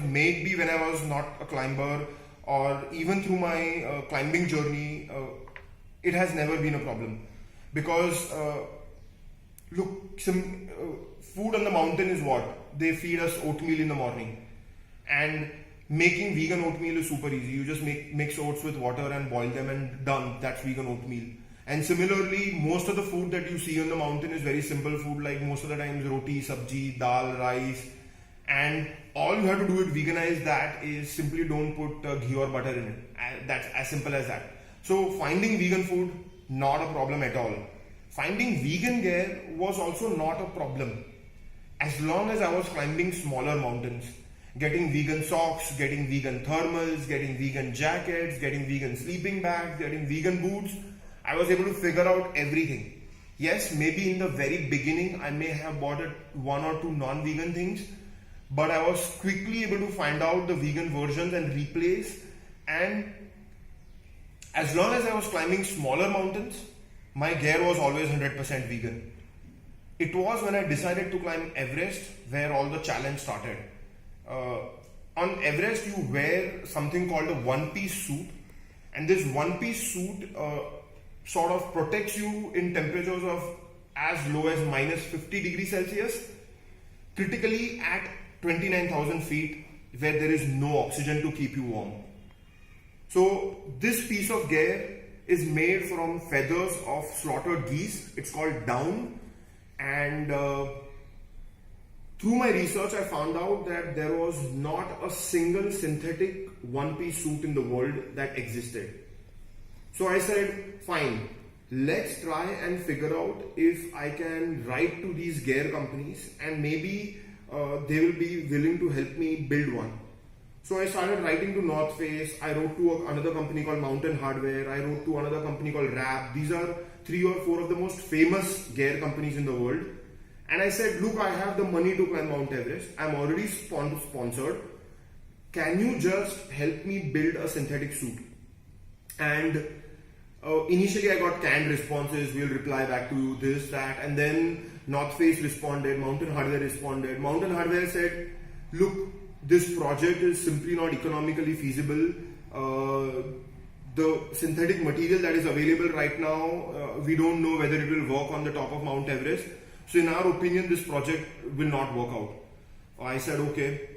Maybe when I was not a climber, or even through my climbing journey, it has never been a problem. Because look, some food on the mountain is what? They feed us oatmeal in the morning. And making vegan oatmeal is super easy. You just mix oats with water and boil them and done. That's vegan oatmeal. And similarly, most of the food that you see on the mountain is very simple food, like most of the times roti, sabji, dal, rice. And all you have to do to veganize that is simply don't put ghee or butter in it. That's as simple as that. So finding vegan food, not a problem at all. Finding vegan gear was also not a problem. As long as I was climbing smaller mountains, getting vegan socks, getting vegan thermals, getting vegan jackets, getting vegan sleeping bags, getting vegan boots, I was able to figure out everything. Yes, maybe in the very beginning I may have bought one or two non-vegan things, but I was quickly able to find out the vegan versions and replace. And as long as I was climbing smaller mountains, my gear was always 100% vegan. It was when I decided to climb Everest where all the challenge started. On Everest, you wear something called a one-piece suit, and this one-piece suit sort of protects you in temperatures of as low as minus 50 degrees Celsius, critically at 29,000 feet where there is no oxygen to keep you warm. So this piece of gear is made from feathers of slaughtered geese. It's called down, and through my research I found out that there was not a single synthetic one-piece suit in the world that existed. So I said, fine, let's try and figure out if I can write to these gear companies and maybe they will be willing to help me build one. So I started writing to North Face. I wrote to another company called Mountain Hardware. I wrote to another company called Wrap. These are 3 or 4 of the most famous gear companies in the world. And I said, look, I have the money to climb Mount Everest. I'm already sponsored. Can you just help me build a synthetic suit? And initially I got canned responses. We'll reply back to you, this, that. And then North Face responded. Mountain Hardware responded. Mountain Hardware said, look, this project is simply not economically feasible. The synthetic material that is available right now, we don't know whether it will work on the top of Mount Everest. So in our opinion, this project will not work out. I said, okay.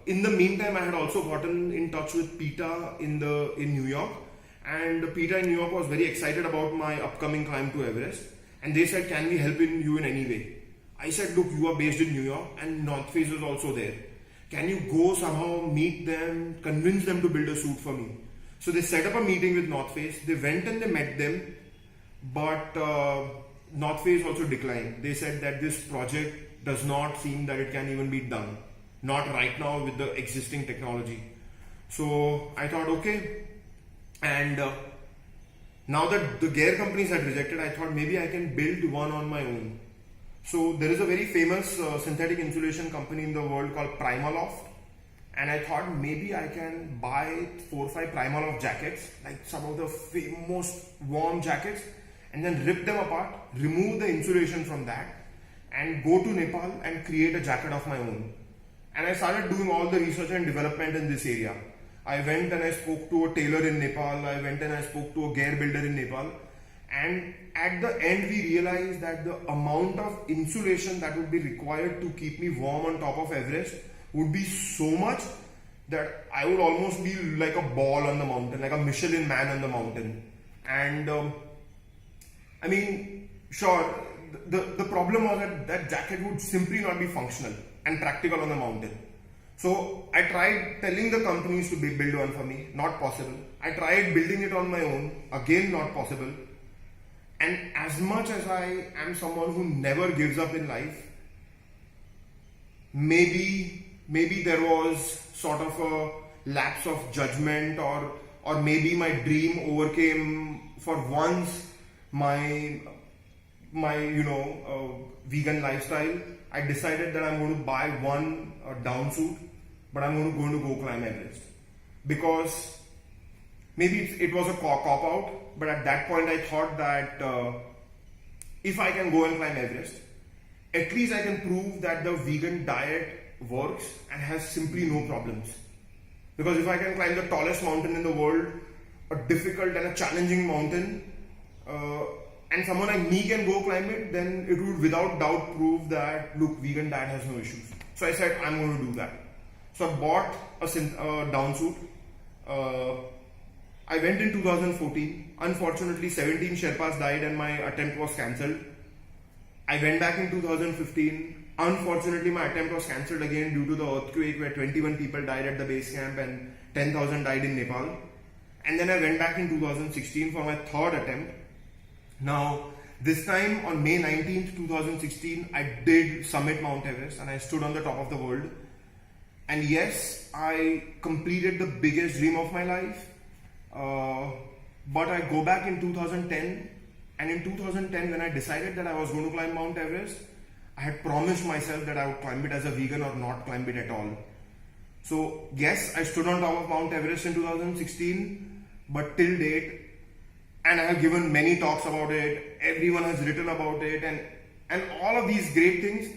In the meantime, I had also gotten in touch with PETA in New York. And PETA in New York was very excited about my upcoming climb to Everest. And they said, can we help you in any way? I said, look, you are based in New York and North Face is also there. Can you go somehow meet them, convince them to build a suit for me? So they set up a meeting with North Face. They went and they met them, but North Face also declined. They said that this project does not seem that it can even be done. Not right now with the existing technology. So I thought, okay. And now that the gear companies had rejected, I thought maybe I can build one on my own. So there is a very famous synthetic insulation company in the world called Primaloft, and I thought maybe I can buy 4 or 5 Primaloft jackets, like some of the most warm jackets, and then rip them apart, remove the insulation from that, and go to Nepal and create a jacket of my own. And I started doing all the research and development in this area. I went and I spoke to a tailor in Nepal. I went and I spoke to a gear builder in Nepal. And at the end, we realized that the amount of insulation that would be required to keep me warm on top of Everest would be so much that I would almost be like a ball on the mountain, like a Michelin man on the mountain. And I mean, sure, the problem was that jacket would simply not be functional and practical on the mountain. So I tried telling the companies to build one for me, not possible. I tried building it on my own, again not possible. And as much as I am someone who never gives up in life, maybe there was sort of a lapse of judgment, or maybe my dream overcame for once my vegan lifestyle. I decided that I'm going to buy one down suit, but I'm going to go climb Everest. Because maybe it was a cop-out, but at that point I thought that if I can go and climb Everest, at least I can prove that the vegan diet works and has simply no problems. Because if I can climb the tallest mountain in the world, a difficult and a challenging mountain, and someone like me can go climb it, then it would without doubt prove that, look, vegan diet has no issues. So I said, I'm going to do that. So I bought a down suit. I went in 2014. Unfortunately, 17 Sherpas died and my attempt was cancelled. I went back in 2015. Unfortunately, my attempt was cancelled again due to the earthquake where 21 people died at the base camp and 10,000 died in Nepal. And then I went back in 2016 for my third attempt. Now, this time on May 19th, 2016, I did summit Mount Everest and I stood on the top of the world. And yes, I completed the biggest dream of my life. But I go back in 2010, and in 2010 when I decided that I was going to climb Mount Everest, I had promised myself that I would climb it as a vegan or not climb it at all. So yes, I stood on top of Mount Everest in 2016, but till date, and I have given many talks about it, everyone has written about it, and all of these great things,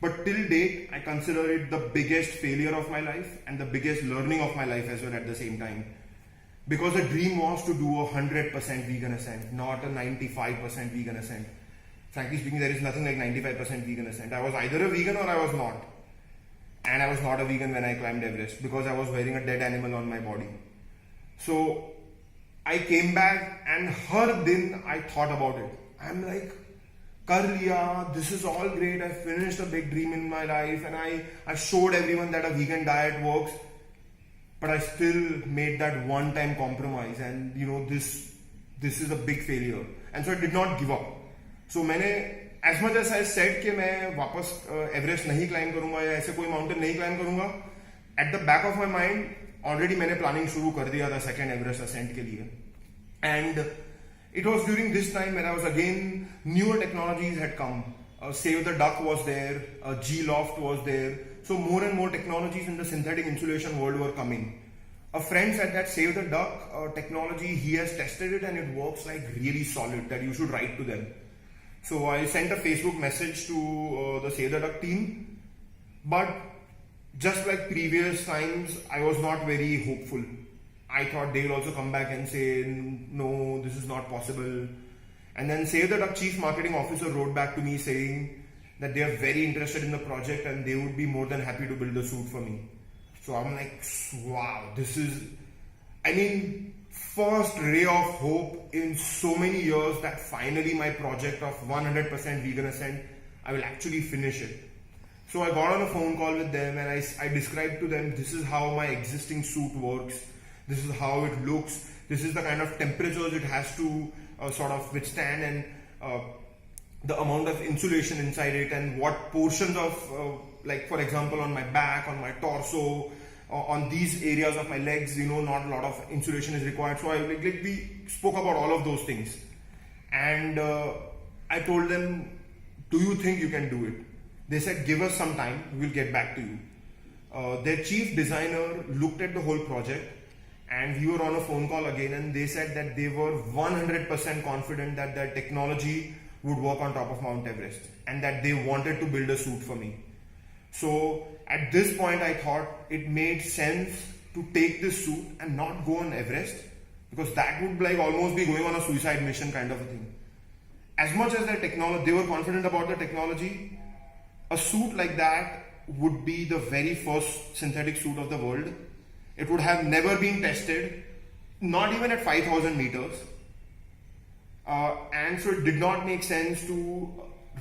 but till date, I consider it the biggest failure of my life and the biggest learning of my life as well at the same time. Because the dream was to do a 100% vegan ascent, not a 95% vegan ascent. Frankly speaking, there is nothing like 95% vegan ascent. I was either a vegan or I was not. And I was not a vegan when I climbed Everest because I was wearing a dead animal on my body. So I came back and her din I thought about it. I'm like, kar liya, this is all great. I finished a big dream in my life and I showed everyone that a vegan diet works. But I still made that one-time compromise, and this is a big failure. And so I did not give up. So मैंने, as much as I said कि मैं वापस Everest नहीं climb करूँगा या ऐसे कोई mountain नहीं climb करूँगा, at the back of my mind already मैंने planning शुरू कर दिया था second Everest ascent के लिए. And it was during this time when I was again, newer technologies had come. Save the Duck was there, G-Loft was there. So more and more technologies in the synthetic insulation world were coming. A friend said that Save the Duck technology, he has tested it and it works like really solid, that you should write to them. So I sent a Facebook message to the Save the Duck team, but just like previous times, I was not very hopeful. I thought they'll also come back and say, no, this is not possible. And then Save the Duck Chief Marketing Officer wrote back to me saying that they are very interested in the project and they would be more than happy to build a suit for me. So I'm like, wow, this is, first ray of hope in so many years that finally my project of 100% vegan ascent, I will actually finish it. So I got on a phone call with them and I described to them, this is how my existing suit works. This is how it looks. This is the kind of temperatures it has to sort of withstand, and the amount of insulation inside it, and what portions of, like for example on my back, on my torso, on these areas of my legs, not a lot of insulation is required. So we spoke about all of those things. And I told them, do you think you can do it? They said, give us some time, we will get back to you. Their chief designer looked at the whole project, and we were on a phone call again, and they said that they were 100% confident that their technology would work on top of Mount Everest and that they wanted to build a suit for me. So at this point I thought it made sense to take this suit and not go on Everest, because that would like almost be going on a suicide mission kind of a thing. As much as their technology, they were confident about the technology, a suit like that would be the very first synthetic suit of the world. It would have never been tested, not even at 5,000 meters. And so it did not make sense to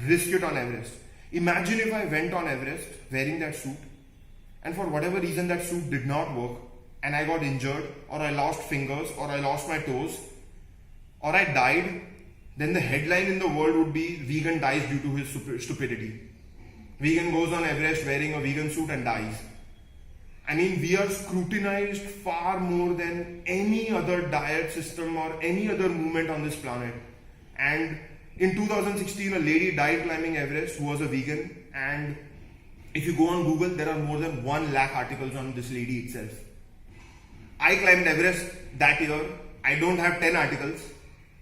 risk it on Everest. Imagine if I went on Everest wearing that suit and for whatever reason that suit did not work and I got injured, or I lost fingers, or I lost my toes, or I died, then the headline in the world would be vegan dies due to his stupidity. Vegan goes on Everest wearing a vegan suit and dies. We are scrutinized far more than any other diet system or any other movement on this planet. And in 2016, a lady died climbing Everest who was a vegan. And if you go on Google, there are more than 1 lakh articles on this lady itself. I climbed Everest that year. I don't have 10 articles.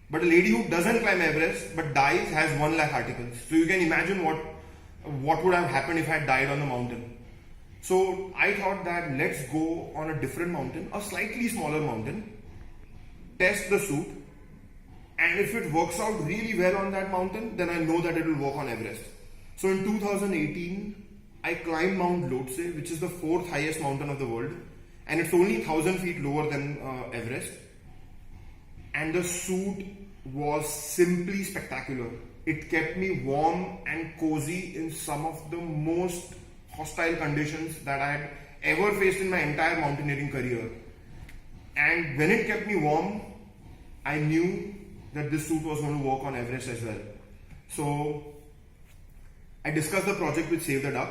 But a lady who doesn't climb Everest but dies has 1 lakh articles. So you can imagine what would have happened if I had died on the mountain. So I thought that let's go on a different mountain, a slightly smaller mountain, test the suit, and if it works out really well on that mountain, then I know that it will work on Everest. So in 2018, I climbed Mount Lhotse, which is the fourth highest mountain of the world, and it's only 1,000 feet lower than Everest. And the suit was simply spectacular. It kept me warm and cozy in some of the most hostile conditions that I had ever faced in my entire mountaineering career. And when it kept me warm, I knew that this suit was going to work on Everest as well. So I discussed the project with Save the Duck,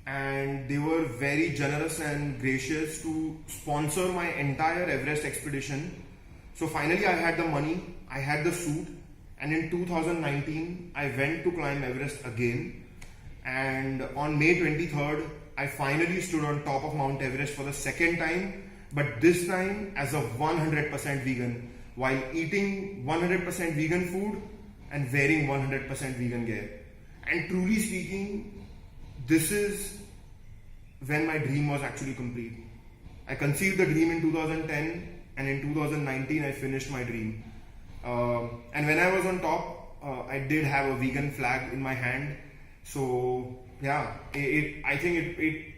and they were very generous and gracious to sponsor my entire Everest expedition. So finally I had the money, I had the suit, and in 2019 I went to climb Everest again. And on May 23rd, I finally stood on top of Mount Everest for the second time, but this time as a 100% vegan, while eating 100% vegan food and wearing 100% vegan gear. And truly speaking, this is when my dream was actually complete. I conceived the dream in 2010, and in 2019 I finished my dream. And when I was on top, I did have a vegan flag in my hand. So yeah, I think it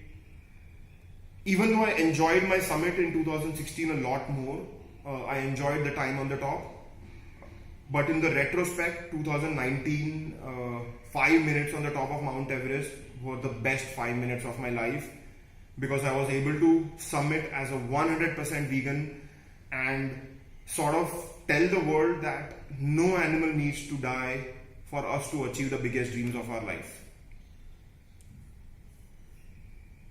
even though I enjoyed my summit in 2016 a lot more, I enjoyed the time on the top. But in the retrospect, 2019, 5 minutes on the top of Mount Everest were the best 5 minutes of my life, because I was able to summit as a 100% vegan and sort of tell the world that no animal needs to die for us to achieve the biggest dreams of our life.